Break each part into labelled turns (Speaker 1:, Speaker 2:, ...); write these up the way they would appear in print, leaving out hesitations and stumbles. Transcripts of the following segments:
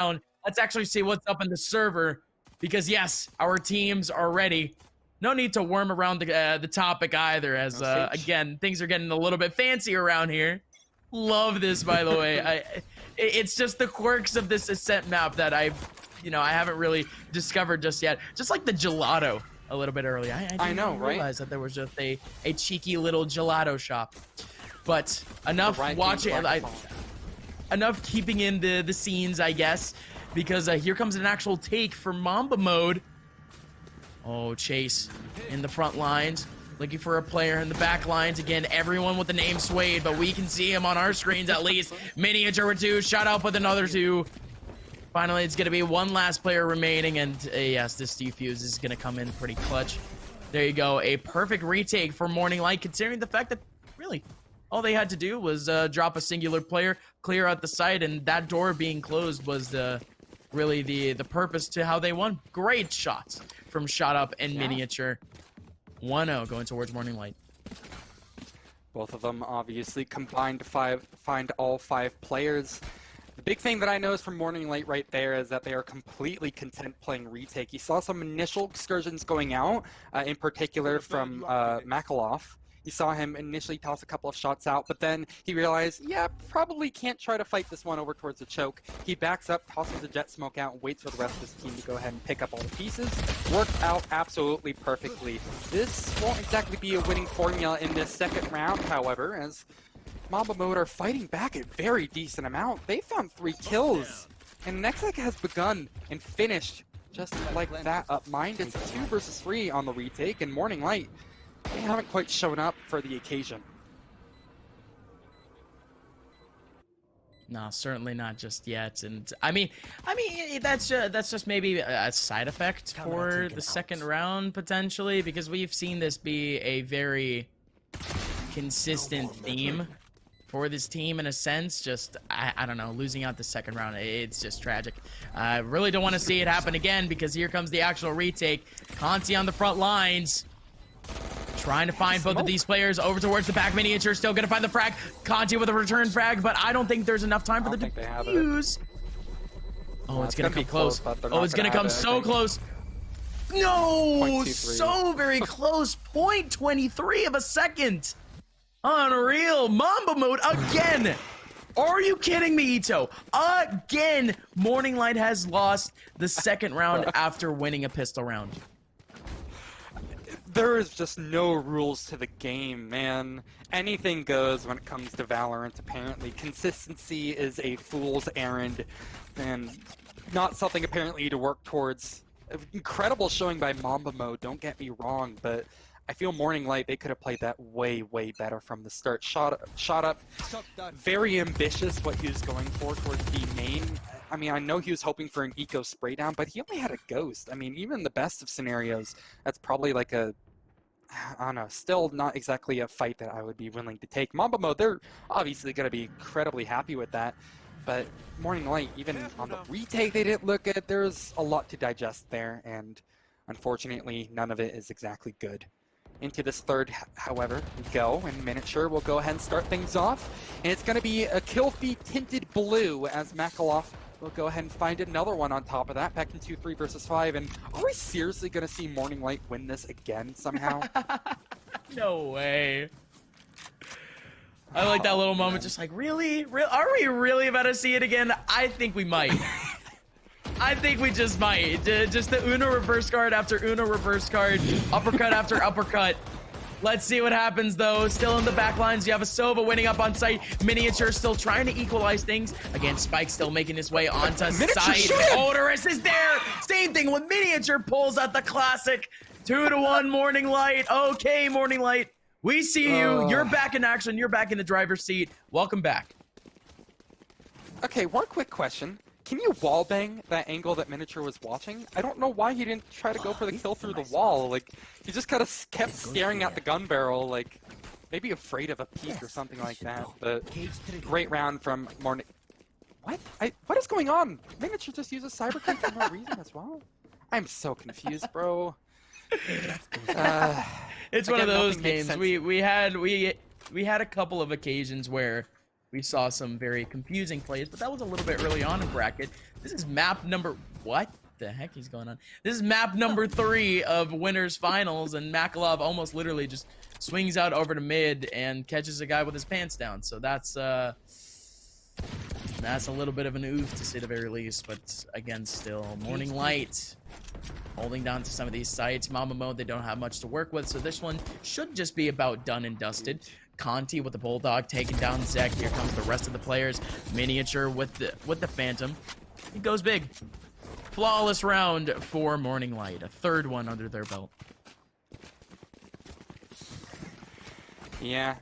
Speaker 1: Let's actually see what's up in the server, because yes, our teams are ready. No need to worm around the topic either, as again, things are getting a little bit fancy around here. Love this, by the way. It's just the quirks of this ascent map that I haven't really discovered just yet. Just like the gelato a little bit early. I didn't realize that there was just a cheeky little gelato shop. But enough watching, enough keeping in the scenes, I guess, because here comes an actual take for Mamba mode. Oh, Chase in the front lines, looking for a player in the back lines. Again, everyone with the name Suede, but we can see him on our screens at least. Miniature with 2, shut up with another 2. Finally, it's going to be one last player remaining, and yes, this defuse is going to come in pretty clutch. There you go, a perfect retake for Morning Light, considering the fact that, really, all they had to do was drop a singular player, clear out the site, and that door being closed was really the purpose to how they won. Great shots from Shot Up and Miniature. 1-0 going towards Morning Light.
Speaker 2: Both of them obviously combined to find all 5 players. The big thing that I noticed from Morning Light right there is that they are completely content playing retake. You saw some initial excursions going out, in particular from Makaloff. You saw him initially toss a couple of shots out, but then he realized, yeah, probably can't try to fight this one over towards the choke. He backs up, tosses the jet smoke out, and waits for the rest of his team to go ahead and pick up all the pieces. Worked out absolutely perfectly. This won't exactly be a winning formula in this second round, however, as Mamba Mode are fighting back a very decent amount. They found 3 kills, and Nextec has begun and finished just like that. Upmind, it's 2 versus 3 on the retake, and Morning Light, they haven't quite shown up for the occasion.
Speaker 1: No, certainly not just yet. And I mean, that's just maybe a side effect for the second round potentially, because we've seen this be a very consistent theme for this team in a sense. Just I don't know, losing out the second round, it's just tragic. I really don't want to see it happen again, because here comes the actual retake. Conti on the front lines, trying to find both of these players. Over towards the back. Miniature still gonna find the frag. Conti with a return frag, but I don't think there's enough time for the defuse. Oh, it's gonna come close. Oh, it's gonna come so close. No, so very close. 0.23 of a second. Unreal. Mamba Mode again. Are you kidding me, etoh? Again, Morning Light has lost the second round after winning a pistol round.
Speaker 2: There is just no rules to the game, man. Anything goes when it comes to Valorant, apparently. Consistency is a fool's errand, and not something apparently to work towards. Incredible showing by Mamba Mode, don't get me wrong, but I feel Morning Light, they could have played that way, way better from the start. Shot up, very ambitious what he was going for towards the main. I mean, I know he was hoping for an eco spray down, but he only had a ghost. I mean, even the best of scenarios, that's probably like a, I don't know, still not exactly a fight that I would be willing to take. Mamba Mode, they're obviously going to be incredibly happy with that. But Morning Light, even on the retake, they didn't look good. There's a lot to digest there, and unfortunately, none of it is exactly good. Into this third, however, we go, and Miniature will go ahead and start things off. And it's going to be a kill feed tinted blue as Makaloff will go ahead and find another one on top of that, back in 2-3 versus 5. And are we seriously going to see Morning Light win this again somehow?
Speaker 1: No way. I like that little moment, just like, really? Are we really about to see it again? I think we might. I think we just might. Just the Uno reverse guard after Uno reverse guard, uppercut after uppercut. Let's see what happens, though. Still in the back lines, you have a Sova winning up on site. Miniature still trying to equalize things. Again, Spike still making his way onto site. Odorous is there. Same thing with Miniature, pulls out the classic 2-1 Morning Light. Okay, Morning Light, we see you. You're back in action. You're back in the driver's seat. Welcome back.
Speaker 2: Okay, one quick question. Can you wallbang that angle that Miniature was watching? I don't know why he didn't try to go for the kill through the wall. Like, he just kind of kept staring at the gun barrel, like, maybe afraid of a peek or something like that. But great round from Morning. What? What is going on? Miniature just uses cyber kick for no reason as well? I'm so confused, bro.
Speaker 1: It's one of those games. We had a couple of occasions where we saw some very confusing plays, but that was a little bit early on in bracket. This is map number... What the heck is going on? This is map number 3 of Winners Finals, and Makalov almost literally just swings out over to mid and catches a guy with his pants down. So that's a little bit of an oof, to say the very least. But again, still, Morning Light holding down to some of these sites. Mamba mode, they don't have much to work with, so this one should just be about done and dusted. Conti with the Bulldog taking down Zek. Here comes the rest of the players. Miniature with the Phantom. It goes big. Flawless round for Morning Light. A third one under their belt.
Speaker 2: Yeah,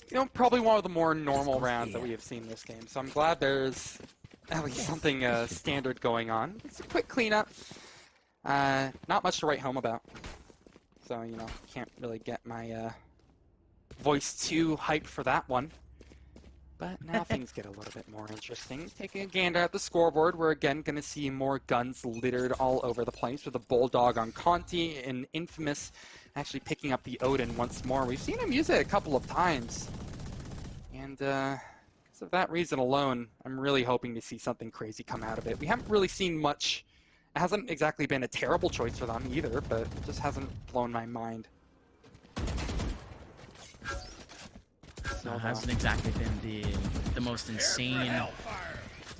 Speaker 2: you know, probably one of the more normal rounds that we have seen this game. So I'm glad there's at least something standard going on. It's a quick cleanup. Not much to write home about. So, you know, can't really get my voice too hyped for that one. But now things get a little bit more interesting. Taking a gander at the scoreboard, we're again going to see more guns littered all over the place with a Bulldog on Conti and Infamous actually picking up the Odin once more. We've seen him use it a couple of times. And because of that reason alone, I'm really hoping to see something crazy come out of it. We haven't really seen much. It hasn't exactly been a terrible choice for them either, but it just hasn't blown my mind.
Speaker 1: So it hasn't exactly been the most insane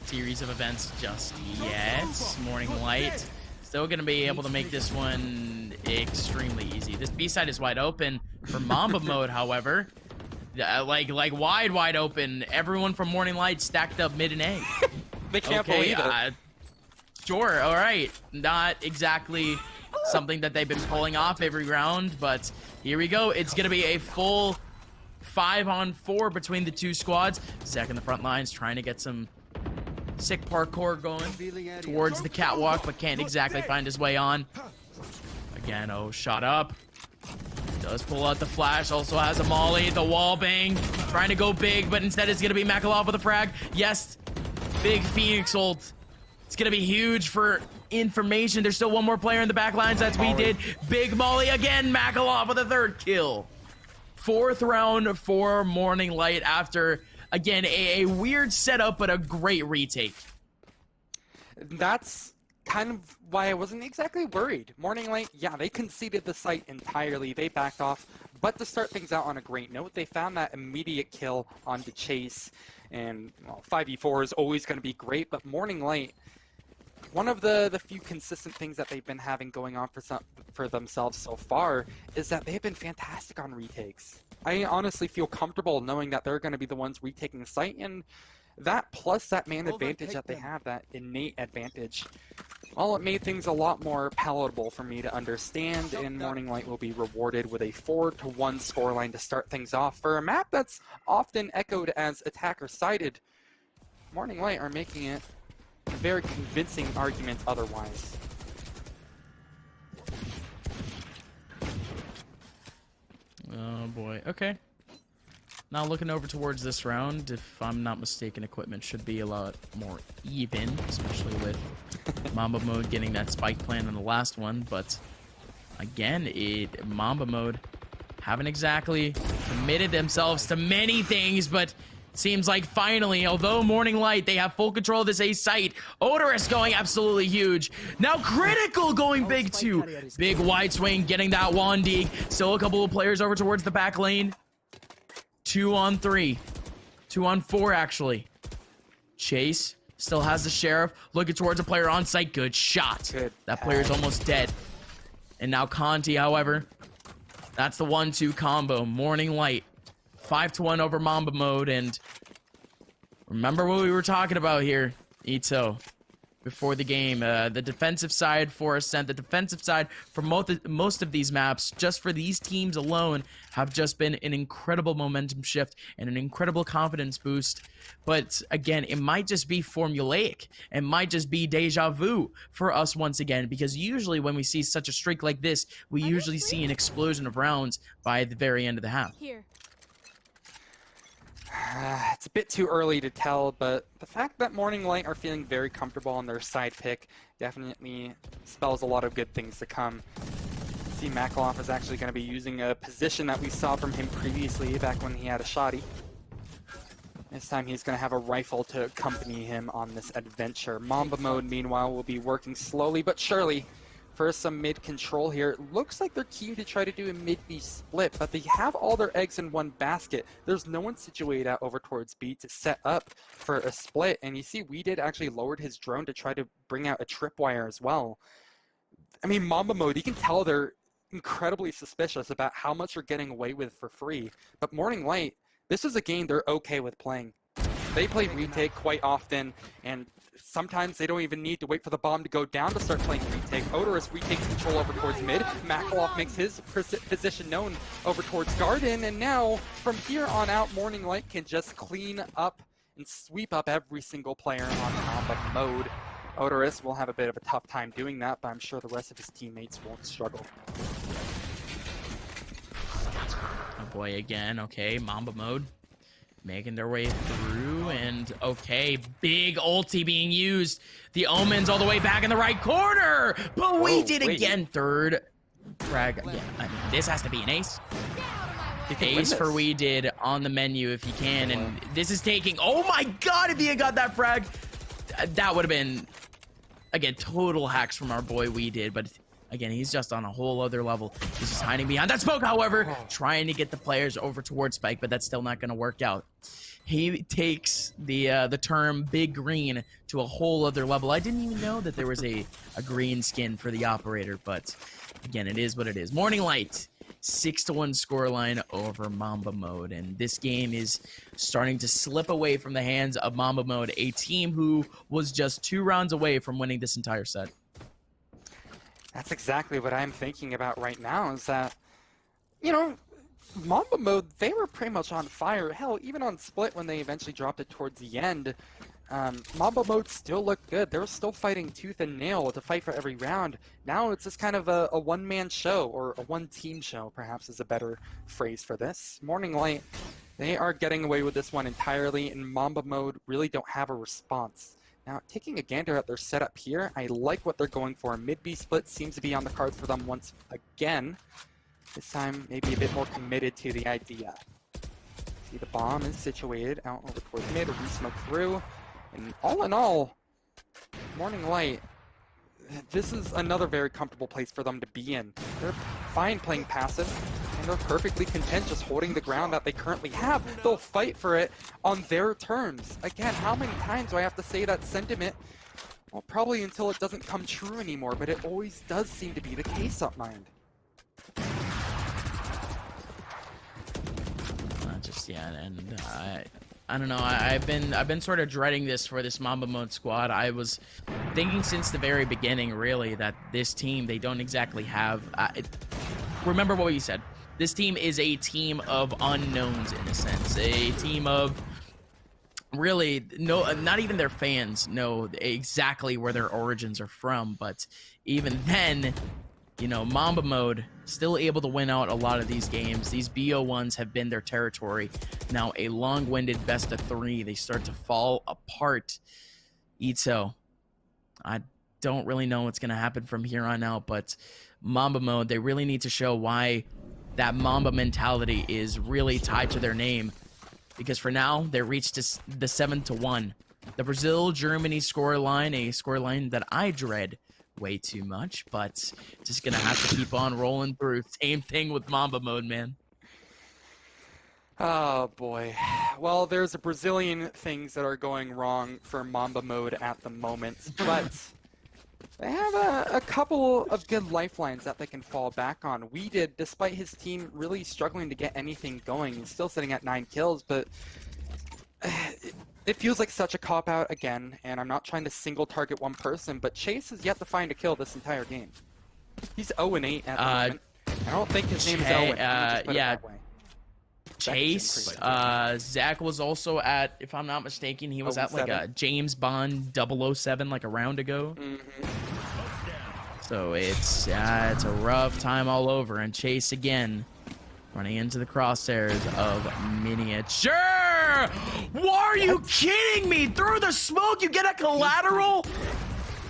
Speaker 1: series of events just yet. Morning Light still going to be able to make this one extremely easy. This B-side is wide open for Mamba mode, however. Like wide open. Everyone from Morning Light stacked up mid and A.
Speaker 2: They can't believe it.
Speaker 1: Sure, all right. Not exactly something that they've been pulling off every round, but here we go. It's going to be a full 5-on-4 between the two squads. Zek in the front lines trying to get some sick parkour going towards the catwalk, but can't exactly find his way on. Again, oh, shot up. Does pull out the flash, also has a molly, the wall bang, trying to go big, but instead it's going to be Makalov with a frag. Yes, big Phoenix ult. It's going to be huge for information. There's still one more player in the back lines. That's what he did. Big molly again, Makalov with a 3rd kill. 4th round for Morning Light after, again, a weird setup, but a great retake.
Speaker 2: That's kind of why I wasn't exactly worried. Morning Light, yeah, they conceded the site entirely. They backed off. But to start things out on a great note, they found that immediate kill on the chase. And, well, 5v4 is always going to be great, but Morning Light, one of the few consistent things that they've been having going on for themselves so far is that they've been fantastic on retakes. I honestly feel comfortable knowing that they're going to be the ones retaking the site, and that plus that man advantage that they have, that innate advantage, well, it made things a lot more palatable for me to understand, and Morning Light will be rewarded with a 4-1 scoreline to start things off. For a map that's often echoed as attacker-sided, Morning Light are making it a very convincing argument otherwise.
Speaker 1: Oh boy, okay. Now looking over towards this round, if I'm not mistaken, equipment should be a lot more even, especially with Mamba mode getting that spike plan in the last one, but again, Mamba mode haven't exactly committed themselves to many things, but seems like finally, although Morning Light, they have full control of this A site. Odorous going absolutely huge. Now Critical going big too. Big wide swing, getting that Wandig. Still a couple of players over towards the back lane. 2-on-3. 2-on-4 actually. Chase still has the Sheriff. Looking towards a player on site. Good shot. That player's almost dead. And now Conti, however. That's the 1-2 combo. Morning Light. 5-1 over Mamba mode, and remember what we were talking about here, etoh, before the game. The defensive side for Ascent, the defensive side for most of these maps, just for these teams alone, have just been an incredible momentum shift and an incredible confidence boost. But again, it might just be formulaic. It might just be deja vu for us once again, because usually when we see such a streak like this, we usually see an explosion of rounds by the very end of the half.
Speaker 3: Here.
Speaker 2: It's a bit too early to tell, but the fact that Morning Light are feeling very comfortable on their side pick definitely spells a lot of good things to come. See, Makalov is actually going to be using a position that we saw from him previously back when he had a shoddy. This time he's going to have a rifle to accompany him on this adventure. Mamba mode, meanwhile, will be working slowly but surely for some mid control here. It looks like they're keen to try to do a mid-B split, but they have all their eggs in one basket. There's no one situated out over towards B to set up for a split. And you see, We Did actually lowered his drone to try to bring out a tripwire as well. I mean, Mamba mode, you can tell they're incredibly suspicious about how much they're getting away with for free. But Morning Light, this is a game they're okay with playing. They play retake quite often, and sometimes they don't even need to wait for the bomb to go down to start playing retake. Odorous retakes control over towards mid. Makalov makes his position known over towards Garden, and now, from here on out, Morning Light can just clean up and sweep up every single player on Mamba mode. Odorous will have a bit of a tough time doing that, but I'm sure the rest of his teammates won't struggle.
Speaker 1: Oh boy, again, okay, Mamba mode. Making their way through, and okay, big ulti being used. The Omen's all the way back in the right corner, but We Did again. Third frag again. I mean, this has to be an ace. Ace for We Did on the menu if you can, and this is taking, oh my god, if he had got that frag, that would have been, again, total hacks from our boy We Did, but again, he's just on a whole other level. He's just hiding behind that smoke, however, trying to get the players over towards Spike, but that's still not going to work out. He takes the term Big Green to a whole other level. I didn't even know that there was a green skin for the operator, but again, it is what it is. Morning Light, 6-1 scoreline over Mamba mode, and this game is starting to slip away from the hands of Mamba mode, a team who was just 2 rounds away from winning this entire set.
Speaker 2: That's exactly what I'm thinking about right now, is that, you know, Mamba mode, they were pretty much on fire. Hell, even on split when they eventually dropped it towards the end, Mamba mode still looked good. They were still fighting tooth and nail to fight for every round. Now it's just kind of a one-man show, or a one-team show, perhaps is a better phrase for this. Morning Light, they are getting away with this one entirely, and Mamba mode really don't have a response. Now, taking a gander at their setup here, I like what they're going for. Mid-B split seems to be on the cards for them once again. This time, maybe a bit more committed to the idea. See, the bomb is situated out over towards mid, re-smoke through. And all in all, Morning Light, this is another very comfortable place for them to be in. They're fine playing passive, and they're perfectly content just holding the ground that they currently have. They'll fight for it on their terms. Again, how many times do I have to say that sentiment? Well, probably until it doesn't come true anymore, but it always does seem to be the case, Upmind.
Speaker 1: I don't know. I've been sort of dreading this for this Mamba mode squad. I was thinking since the very beginning, really, that this team, they don't exactly have. Remember what you said. This team is a team of unknowns in a sense. A team of really not even their fans know exactly where their origins are from. But even then, you know, Mamba mode still able to win out a lot of these games. These BO1s have been their territory. Now a long-winded best of 3. They start to fall apart. Etoh, I don't really know what's going to happen from here on out, but Mamba mode, they really need to show why that Mamba mentality is really tied to their name. Because for now, they reached the 7-1. The Brazil-Germany scoreline, a scoreline that I dread way too much, but just gonna have to keep on rolling through. Same thing with Mamba mode, man.
Speaker 2: Oh boy. Well, there's a Brazilian things that are going wrong for Mamba mode at the moment, but they have a couple of good lifelines that they can fall back on. We Did, despite his team really struggling to get anything going, he's still sitting at 9 kills, but it feels like such a cop-out again, and I'm not trying to single target one person, but Chase has yet to find a kill this entire game. He's 0-8 at the moment. I don't think his name is Owen.
Speaker 1: Yeah. Chase, Zach was also at, if I'm not mistaken, he was at like a James Bond 007 like a round ago. So it's a rough time all over, and Chase again running into the crosshairs of Miniature. Why are you kidding me? Through the smoke, you get a collateral?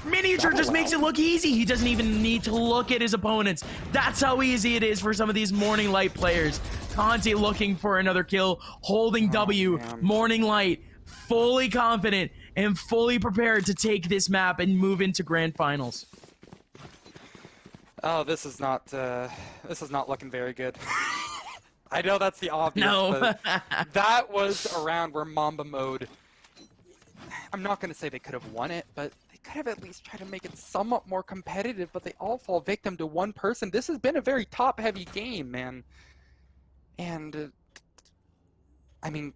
Speaker 1: Miniature just makes it look easy. He doesn't even need to look at his opponents. That's how easy it is for some of these Morning Light players. Conti looking for another kill, holding W.
Speaker 2: Man.
Speaker 1: Morning Light fully confident and fully prepared to take this map and move into grand finals.
Speaker 2: Oh, this is not looking very good. I know that's the obvious,
Speaker 1: No.
Speaker 2: but that was a round where Mamba mode, I'm not going to say they could have won it, but they could have at least tried to make it somewhat more competitive, but they all fall victim to one person. This has been a very top-heavy game, man. And, I mean,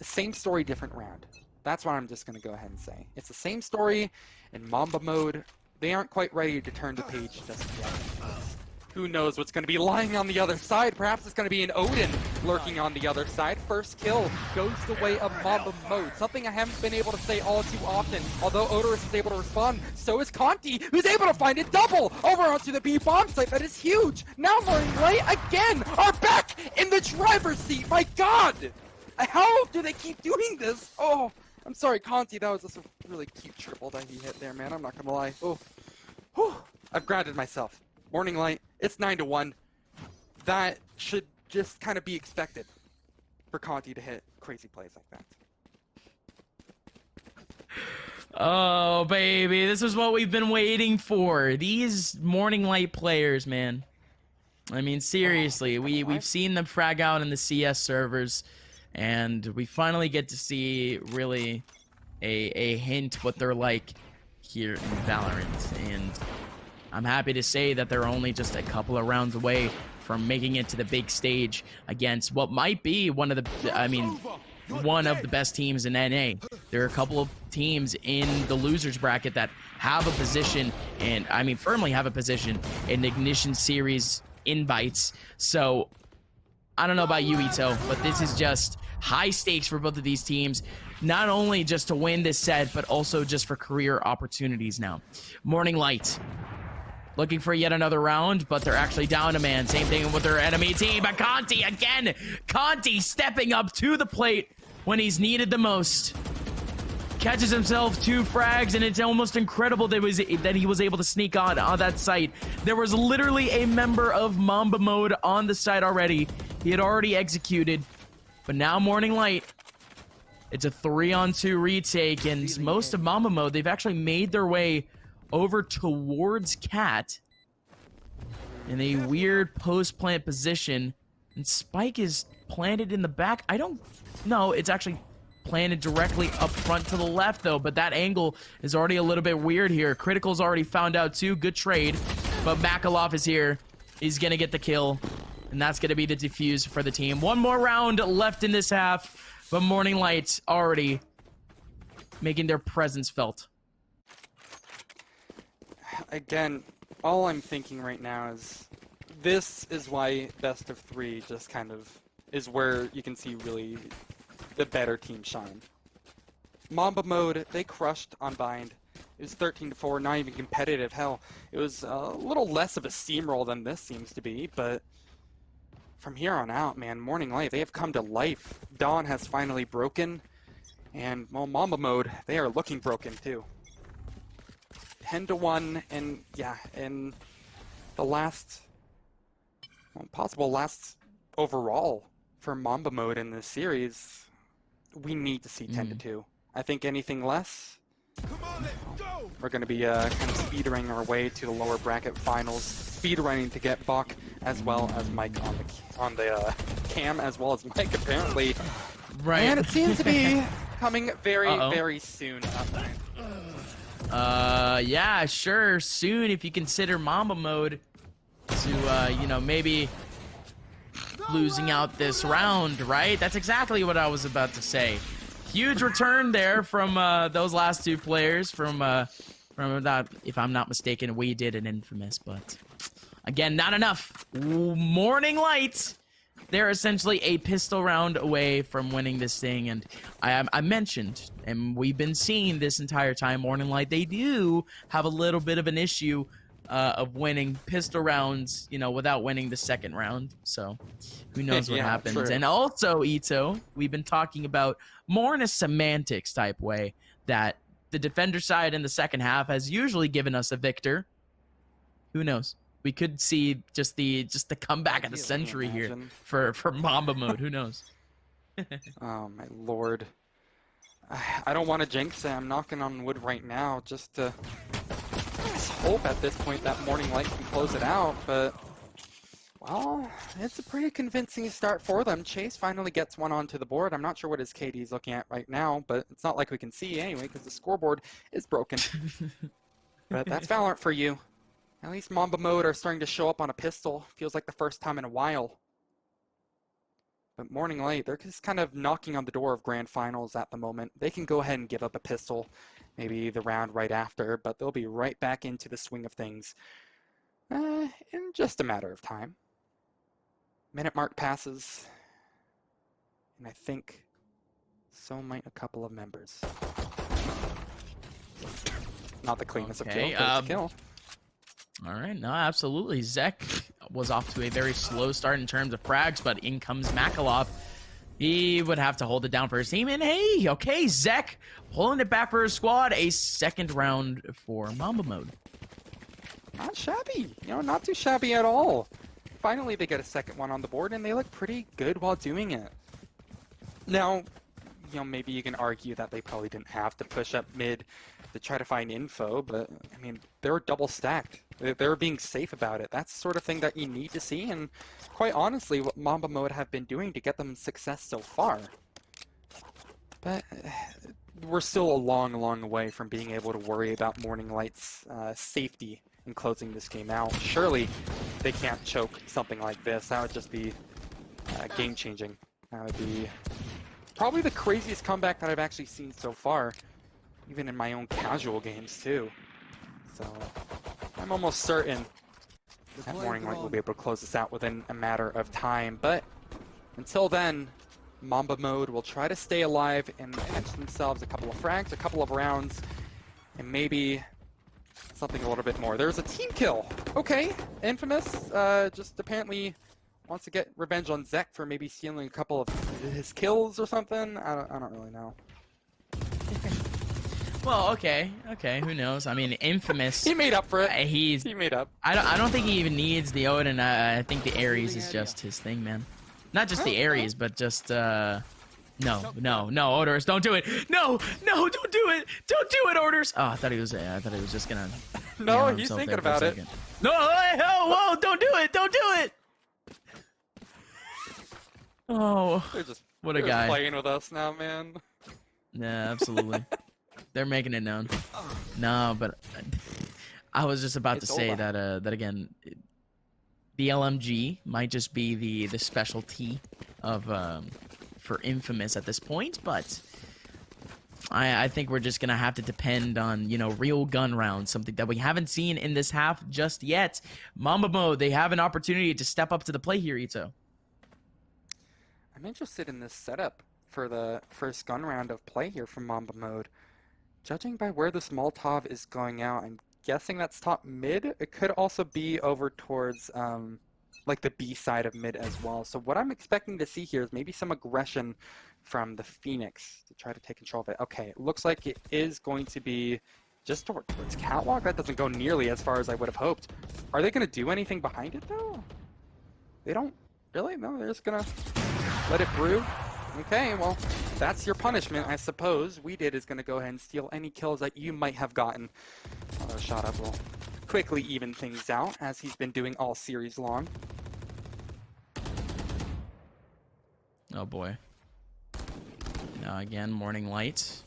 Speaker 2: same story, different round. That's what I'm just going to go ahead and say. It's the same story in Mamba mode. They aren't quite ready to turn the page just yet. Who knows what's going to be lying on the other side? Perhaps it's going to be an Odin lurking on the other side. First kill goes the way of Mamba mode. Something I haven't been able to say all too often. Although Odorous is able to respond, so is Conti, who's able to find it double over onto the B bomb site. That is huge. Now Morning Light again are back in the driver's seat. My God, how do they keep doing this? Oh, I'm sorry, Conti. That was just a really cute triple that he hit there, man. I'm not gonna lie. Oh, whew. I've grounded myself. Morning Light, it's 9-1. That should just kind of be expected for Conti to hit crazy plays like that.
Speaker 1: Oh, baby, this is what we've been waiting for. These Morning Light players, man. I mean, seriously, we've seen them frag out in the CS servers, and we finally get to see really a hint what they're like here in Valorant. And I'm happy to say that they're only just a couple of rounds away from making it to the big stage against what might be one of the best teams in NA. There are a couple of teams in the losers bracket that have a position, and I mean firmly have a position in Ignition Series invites. So I don't know about you, etoh, but this is just high stakes for both of these teams. Not only just to win this set, but also just for career opportunities now. Morning Light looking for yet another round, but they're actually down a man. Same thing with their enemy team, but Conti again. Conti stepping up to the plate when he's needed the most. Catches himself 2 frags, and it's almost incredible that he was able to sneak on that site. There was literally a member of Mamba mode on the site already. He had already executed, but now Morning Light, it's a 3-on-2 retake, and most of Mamba mode, they've actually made their way over towards Cat in a weird post-plant position, and Spike is planted in the back. I don't know, it's actually planted directly up front to the left though, but that angle is already a little bit weird here. Critical's already found out too. Good trade, but Makalov is here. He's gonna get the kill, and that's gonna be the defuse for the team. One more round left in this half, but Morning Light already making their presence felt.
Speaker 2: Again, all I'm thinking right now is this is why best of 3 just kind of is where you can see really the better team shine. Mamba mode, they crushed on Bind. It was 13-4, not even competitive. Hell, it was a little less of a steamroll than this seems to be, but from here on out, man, Morning Light, they have come to life. Dawn has finally broken, and, well, Mamba mode, they are looking broken too. 10-1, and yeah, in the last, well, possible last overall for Mamba mode in this series, we need to see 10-2. I think anything less, we're going to be kind of speedrunning our way to the lower bracket finals, speedrunning to get Bach as well as Mike on the cam, as well as Mike apparently.
Speaker 1: Right.
Speaker 2: And it seems to be coming very, very soon.
Speaker 1: Yeah, sure, soon if you consider Mamba mode to, you know, maybe losing out this round, right? That's exactly what I was about to say. Huge return there from those last 2 players from that, if I'm not mistaken, we did an infamous, but again, not enough. Morning Light, they're essentially a pistol round away from winning this thing, and I mentioned, and we've been seeing this entire time, Morning Light, they do have a little bit of an issue of winning pistol rounds, you know, without winning the second round. So who knows what happens. True. And also, etoh, we've been talking about more in a semantics type way that the defender side in the second half has usually given us a victor. Who knows? We could see just the comeback of the century here for Mamba mode. Who knows?
Speaker 2: Oh my lord. I don't want to jinx it. I'm knocking on wood right now just to hope at this point that Morning Light can close it out, but well, it's a pretty convincing start for them. Chase finally gets one onto the board. I'm not sure what his KD is looking at right now, but it's not like we can see anyway because the scoreboard is broken. But that's Valorant for you. At least Mamba mode are starting to show up on a pistol. Feels like the first time in a while. But Morning Light, they're just kind of knocking on the door of Grand Finals at the moment. They can go ahead and give up a pistol, maybe the round right after, but they'll be right back into the swing of things in just a matter of time. Minute mark passes, and I think so might a couple of members. Not the cleanest of kills, but it's a kill.
Speaker 1: All right, no, absolutely. Zek was off to a very slow start in terms of frags, but in comes Makalov. He would have to hold it down for his team, and hey, okay, Zek pulling it back for his squad. A second round for Mamba mode.
Speaker 2: Not shabby, not too shabby at all. Finally, they get a second one on the board, and they look pretty good while doing it. Now, maybe you can argue that they probably didn't have to push up mid to try to find info, but I mean, they were double stacked. They were being safe about it. That's the sort of thing that you need to see, and quite honestly, what Mamba mode have been doing to get them success so far. But we're still a long, long way from being able to worry about Morning Light's safety in closing this game out. Surely they can't choke something like this. That would just be game-changing. That would be probably the craziest comeback that I've actually seen so far, even in my own casual games too. So I'm almost certain that Morning Light will be able to close this out within a matter of time. But until then, Mamba mode will try to stay alive and manage themselves a couple of frags, a couple of rounds, and maybe something a little bit more. There's a team kill. Okay, Infamous just apparently wants to get revenge on Zek for maybe stealing a couple of his kills or something. I don't really know.
Speaker 1: Well, okay, who knows? I mean, Infamous.
Speaker 2: He made up for it.
Speaker 1: He
Speaker 2: made up.
Speaker 1: I don't think he even needs the Odin. I think the Ares is just his thing, man. Not just the Ares, but just no, Odorous, don't do it. No, don't do it. Don't do it, Odorous. Oh, I thought he was just gonna.
Speaker 2: No, he's thinking about it.
Speaker 1: No, whoa, don't do it. Don't do it. Oh, what a guy.
Speaker 2: They're playing with us now, man.
Speaker 1: Yeah, absolutely. They're making it known. No, but I was just about to say that again, the LMG might just be the specialty of for Infamous at this point, but I think we're just gonna have to depend on real gun rounds, something that we haven't seen in this half just yet. Mamba mode, they have an opportunity to step up to the play here, Etoh.
Speaker 2: I'm interested in this setup for the first gun round of play here from Mamba mode. Judging by where this Molotov is going out, I'm guessing that's top mid. It could also be over towards like the B side of mid as well. So what I'm expecting to see here is maybe some aggression from the Phoenix to try to take control of it. Okay, it looks like it is going to be just towards Catwalk. That doesn't go nearly as far as I would have hoped. Are they going to do anything behind it though? They don't really? No, they're just going to let it brew. Okay, well, that's your punishment, I suppose. We did is going to go ahead and steal any kills that you might have gotten. Although shot up will quickly even things out, as he's been doing all series long.
Speaker 1: Oh boy. Now again, Morning Light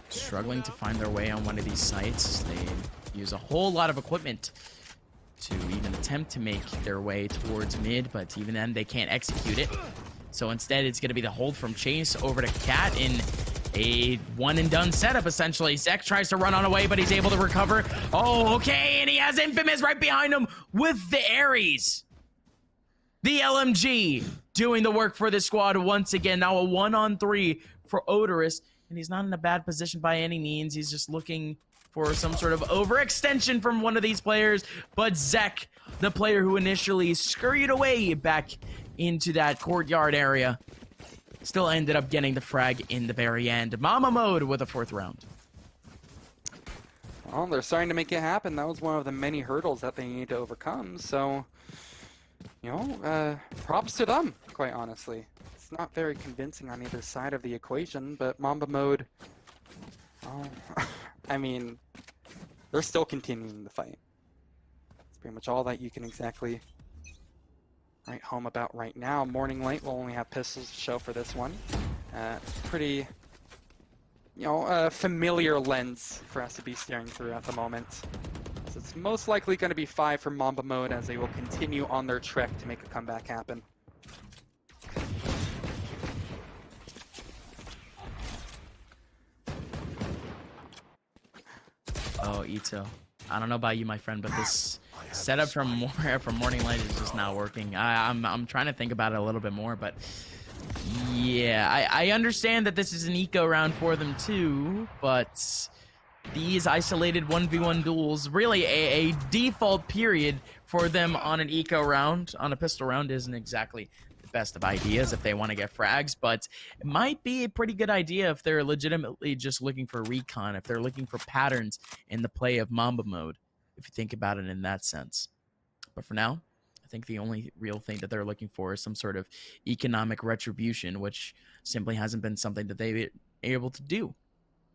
Speaker 1: struggling to find their way on one of these sites. They use a whole lot of equipment to even attempt to make their way towards mid, but even then they can't execute it. So instead, it's going to be the hold from Chase over to Cat in a one-and-done setup, essentially. Zek tries to run on away, but he's able to recover. Oh, okay, and he has Infamous right behind him with the Ares. The LMG doing the work for this squad once again. Now a 1-on-3 for Odorous, and he's not in a bad position by any means. He's just looking for some sort of overextension from one of these players. But Zek, the player who initially scurried away back into that courtyard area, still ended up getting the frag in the very end. Mamba mode with a 4th round.
Speaker 2: Well, they're starting to make it happen. That was one of the many hurdles that they need to overcome. So, you know, props to them, quite honestly. It's not very convincing on either side of the equation, but Mamba mode, oh, I mean, they're still continuing the fight. It's pretty much all that you can exactly write home about right now. Morning Light will only have pistols to show for this one. Pretty, you know, familiar lens for us to be staring through at the moment. So it's most likely going to be 5 for Mamba mode as they will continue on their trek to make a comeback happen.
Speaker 1: Oh, etoh. I don't know about you, my friend, but this setup from Morning Light is just not working. I'm trying to think about it a little bit more, but yeah, I understand that this is an eco round for them too, but these isolated 1v1 duels, really a default period for them on an eco round, on a pistol round, isn't exactly the best of ideas if they want to get frags, but it might be a pretty good idea if they're legitimately just looking for recon, if they're looking for patterns in the play of Mamba mode, if you think about it in that sense. But for now, I think the only real thing that they're looking for is some sort of economic retribution, which simply hasn't been something that they've been able to do.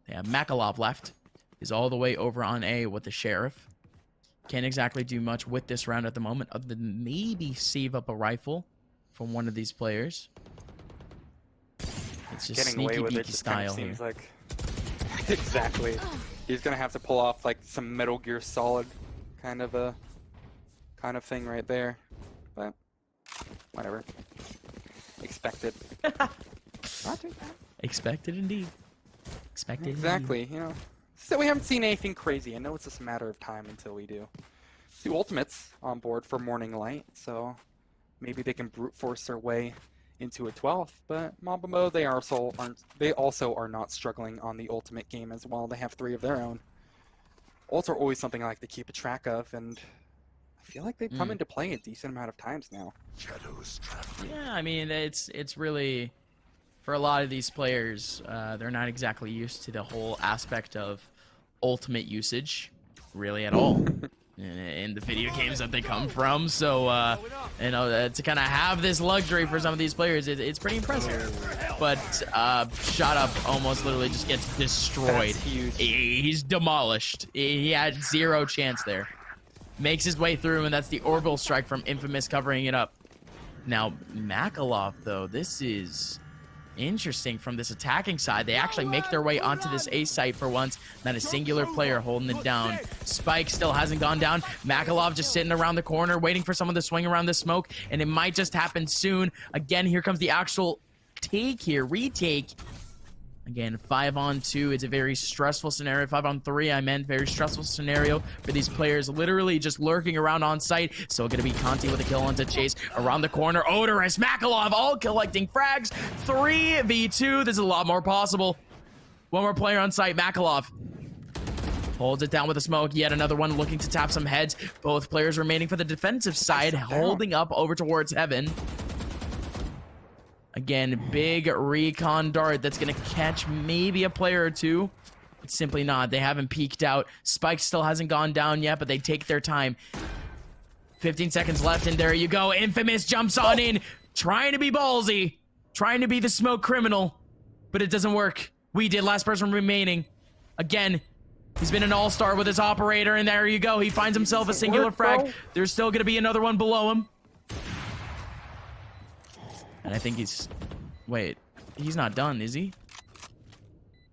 Speaker 1: They have Makalov left. He's all the way over on A with the Sheriff. Can't exactly do much with this round at the moment, other than maybe save up a rifle from one of these players. It's just
Speaker 2: Getting away
Speaker 1: sneaky
Speaker 2: with
Speaker 1: beaky
Speaker 2: it just
Speaker 1: style
Speaker 2: kind of seems
Speaker 1: here.
Speaker 2: like exactly. He's gonna have to pull off like some Metal Gear Solid kind of thing right there, but whatever. Expected. Not too bad.
Speaker 1: Expected indeed. Expected.
Speaker 2: Exactly.
Speaker 1: Indeed.
Speaker 2: You know, so we haven't seen anything crazy. I know it's just a matter of time until we do. 2 ultimates on board for Morning Light, so maybe they can brute force their way into a 12th. But Mamba mode, they also are not struggling on the ultimate game as well. They have 3 of their own. Ults are always something I like to keep a track of, and I feel like they've come into play a decent amount of times now.
Speaker 1: Yeah, I mean, it's really, for a lot of these players, they're not exactly used to the whole aspect of ultimate usage, really at all, in the video games that they come from. So, you know, to kind of have this luxury for some of these players, it's pretty impressive. But Shot Up almost literally just gets destroyed. He's demolished. He had 0 chance there. Makes his way through, and that's the orbital strike from Infamous covering it up. Now, Makalov, though, this is interesting from this attacking side. They actually make their way onto this A site for once. Not a singular player holding it down. Spike still hasn't gone down. Makalov just sitting around the corner, waiting for someone to swing around the smoke, and it might just happen soon. Again, here comes the actual take here, retake. Again, 5-on-2, it's a very stressful scenario. 5-on-3, I meant very stressful scenario for these players literally just lurking around on site. Still gonna be Conti with a kill onto Chase around the corner. Odorous, Makalov, all collecting frags. 3v2, there's a lot more possible. One more player on site, Makalov. Holds it down with a smoke. Yet another one looking to tap some heads. Both players remaining for the defensive side, holding up over towards Heaven. Again, big recon dart that's going to catch maybe a player or two. But simply not. They haven't peeked out. Spike still hasn't gone down yet, but they take their time. 15 seconds left, and there you go. Infamous jumps on in, trying to be ballsy, trying to be the smoke criminal, but it doesn't work. We did, last person remaining. Again, he's been an all-star with his operator, and there you go. He finds himself a singular frag. There's still going to be another one below him. And I think he's... Wait, he's not done, is he?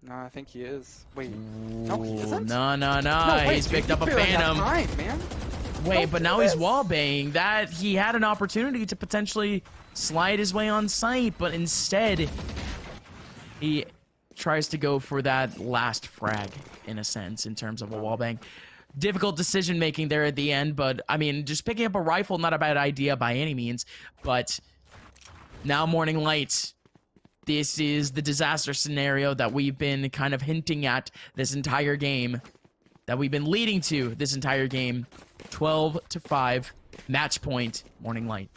Speaker 2: No, I think he is. Wait, no, he isn't?
Speaker 1: No,
Speaker 2: wait,
Speaker 1: he's picked up a Phantom.
Speaker 2: Time, man.
Speaker 1: Wait, but now he's wallbanging. That he had an opportunity to potentially slide his way on site, but instead he tries to go for that last frag, in a sense, in terms of a wallbang. Difficult decision making there at the end, but I mean, just picking up a rifle, not a bad idea by any means, but now Morning Light. This is the disaster scenario that we've been kind of hinting at this entire game, that we've been leading to this entire game. 12-5, match point, Morning Light.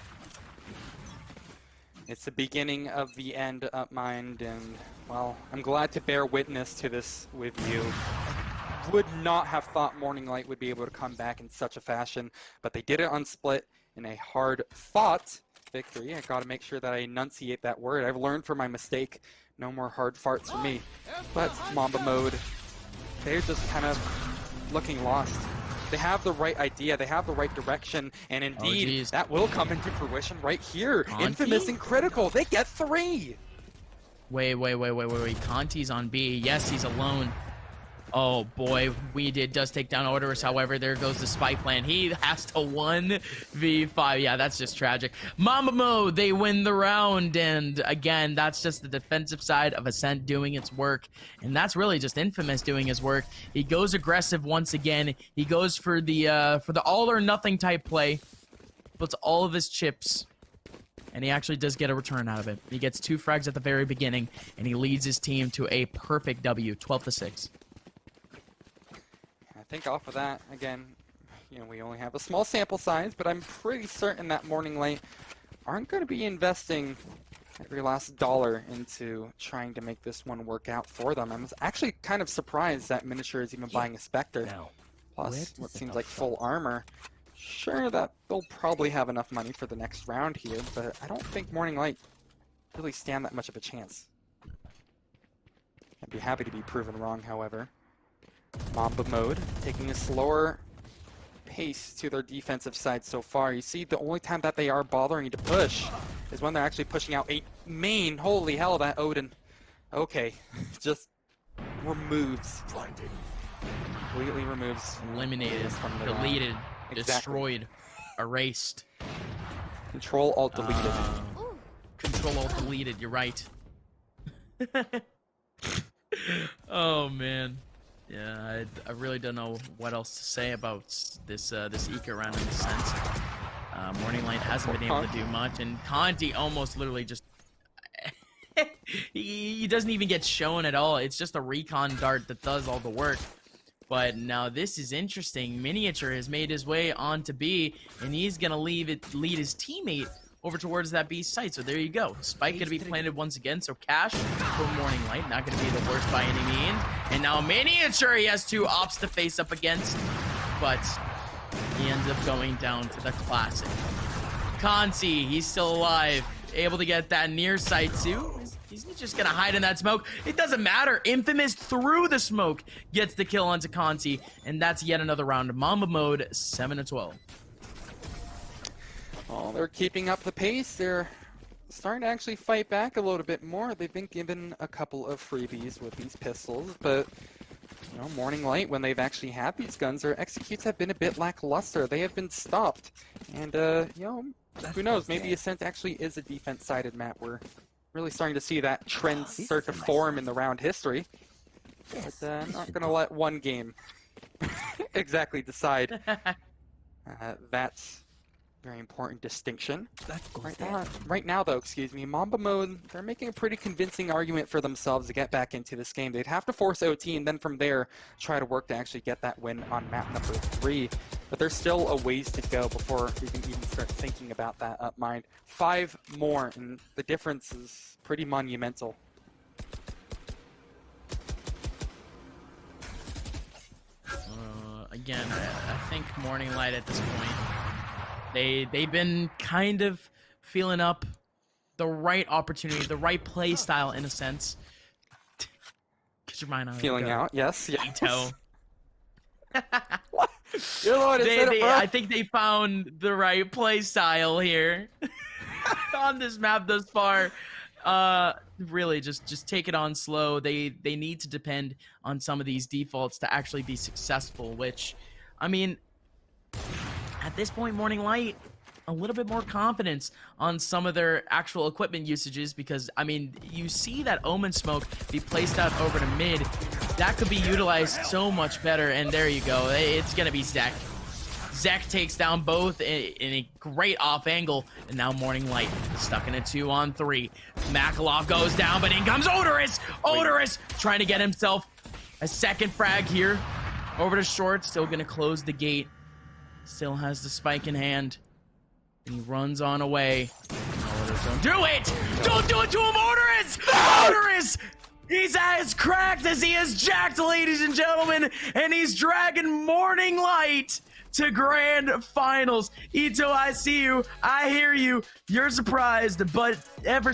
Speaker 2: It's the beginning of the end, Upmind, and, well, I'm glad to bear witness to this with you. would not have thought Morning Light would be able to come back in such a fashion, but they did it on Split in a hard-fought victory. I gotta make sure that I enunciate that word. I've learned from my mistake. No more hard farts for me. But Mamba mode, they're just kind of looking lost. They have the right idea, they have the right direction, and indeed, that will come into fruition right here.
Speaker 1: Conti?
Speaker 2: Infamous and critical, they get 3!
Speaker 1: Wait. Conti's on B. Yes, he's alone. Oh boy, does take down Odorous. However, there goes the spike plan. He has to 1v5. Yeah, that's just tragic. Mamba mode, they win the round. And again, that's just the defensive side of Ascent doing its work. And that's really just Infamous doing his work. He goes aggressive once again. He goes for the all or nothing type play. Puts all of his chips. And he actually does get a return out of it. He gets 2 frags at the very beginning. And he leads his team to a perfect W, 12-6.
Speaker 2: I think off of that, again, you know, we only have a small sample size, but I'm pretty certain that Morning Light aren't going to be investing every last dollar into trying to make this one work out for them. I'm actually kind of surprised that Miniature is even buying a Spectre, plus what seems like full armor. Sure, that they'll probably have enough money for the next round here, but I don't think Morning Light really stand that much of a chance. I'd be happy to be proven wrong, however. Mamba mode, taking a slower pace to their defensive side so far. You see, the only time that they are bothering to push is when they're actually pushing out a main. Holy hell, that Odin. Okay, just removes. Completely removes.
Speaker 1: Eliminated, deleted, destroyed, erased.
Speaker 2: Control Alt deleted.
Speaker 1: Control Alt deleted, you're right. Oh man. Yeah, I really don't know what else to say about this Eco round in a sense. Morning Light hasn't been able to do much, and Conti almost literally just he doesn't even get shown at all. It's just a recon dart that does all the work. But now this is interesting. Miniature has made his way onto B, and he's gonna lead his teammate over towards that B site. So there you go. Spike gonna be planted once again. So Cash for Morning Light, not gonna be the worst by any means. And now Miniature, he has 2 ops to face up against, but he ends up going down to the classic. Conti, he's still alive, able to get that near site too. He's just gonna hide in that smoke. It doesn't matter. Infamous through the smoke gets the kill onto Conti, and that's yet another round. Mamba mode, 7-12.
Speaker 2: Well, they're keeping up the pace. They're starting to actually fight back a little bit more. They've been given a couple of freebies with these pistols, but you know, Morning Light, when they've actually had these guns, their executes have been a bit lackluster. They have been stopped, and you know, who knows? Maybe Ascent actually is a defense-sided map. We're really starting to see that trend start to form in the round history. But I'm not gonna let one game exactly decide. That's very important distinction. Right now, though, Mamba mode, they're making a pretty convincing argument for themselves to get back into this game. They'd have to force OT, and then from there, try to work to actually get that win on map number 3. But there's still a ways to go before we can even start thinking about that Upmind. 5 more, and the difference is pretty monumental.
Speaker 1: Again, I think Morning Light at this point, they've been kind of feeling up the right opportunity, the right play style in a sense. Get your mind on
Speaker 2: feeling out, yes.
Speaker 1: Etoh.
Speaker 2: I
Speaker 1: think they found the right play style here on this map thus far. Really, just take it on slow. They need to depend on some of these defaults to actually be successful, which, I mean, at this point, Morning Light, a little bit more confidence on some of their actual equipment usages, because, I mean, you see that Omen smoke be placed out over to mid. That could be utilized so much better, and there you go. It's going to be Zek. Zek takes down both in a great off angle, and now Morning Light stuck in a 2-on-3. Makalov goes down, but in comes Odorous! Odorous trying to get himself a second frag here. Over to short, still going to close the gate. Still has the spike in hand. And he runs on away. Odorous, don't do it! Don't do it to him, Odorous! Odorous! He's as cracked as he is jacked, ladies and gentlemen, and he's dragging Morning Light to grand finals. Etoh, I see you. I hear you. You're surprised, but ever